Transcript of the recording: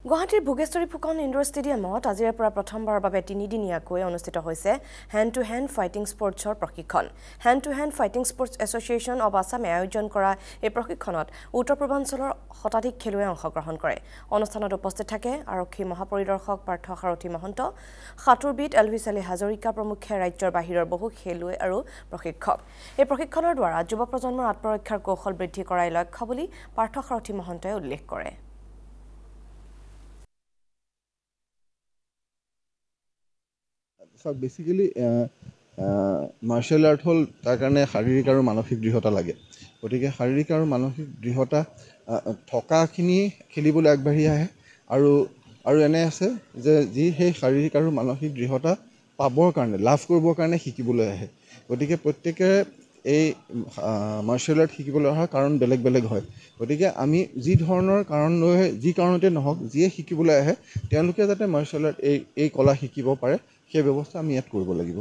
গুৱাহাটীৰ ভোগেশ্বৰী ফুকন ইনডোৰ ষ্টেডিয়ামত আজিৰে পৰা প্ৰথমবাৰৰ বাবে 3দিনীয়াকৈ অনুষ্ঠিত হৈছে হেণ্ড টু হেণ্ড ফাইটিং স্পৰ্টছৰ প্ৰশিক্ষণ। Hand to hand fighting sports association of আছামে আয়োজন কৰা এই প্ৰশিক্ষণত উত্তৰ পূৰ্বাঞ্চলৰ শতাধিক খেলুৱৈয়ে অংশগ্ৰহণ কৰে। অনুষ্ঠানত উপস্থিত থাকে আৰক্ষী মহাপৰিদৰ্শক পাৰ্থ সাৰথী মহন্ত, সাঁতোৰবিদ এলভিছ আলী হাজৰিকা প্ৰমুখ্যে ৰাজ্যৰ বাহিৰৰ বহু খেলুৱৈ আৰু প্ৰশিক্ষক। এই প্ৰশিক্ষণৰ দ্বাৰা যুৱ প্ৰজন্মৰ আত্মৰক্ষাৰ কৌশল বৃদ্ধি কৰাই লক্ষ্য বুলি পাৰ্থ সাৰথী মহন্তই উল্লেখ কৰে। বেসিক্যালি মাৰ্শাল আৰ্ট হ'ল তাৰ কাৰণে শাৰীৰিক আৰু মানসিক দৃঢ়তা লাগে। গতিকে শাৰীৰিক আৰু মানসিক দৃঢ়তা থকাখিনি খেলিবলৈ আগবাঢ়ি আহে আৰু এনে আছে যে যি সেই শাৰীৰিক আৰু মানসিক দৃঢ়তা পাবৰ কাৰণে লাভ কৰিবৰ কাৰণে শিকিবলৈ আহে। গতিকে প্ৰত্যেকে এই মাৰ্শাল আৰ্ট শিকিবলৈ অহা কাৰণ বেলেগ বেলেগ হয়। গতিকে আমি যি ধৰণৰ কাৰণ লৈ যি কাৰণতে নহওক যিয়ে শিকিবলৈ আহে তেওঁলোকে যাতে মাৰ্শাল আৰ্ট এই কলা শিকিব পাৰে সেই ব্যৱস্থা আমি ইয়াত কৰিব লাগিব।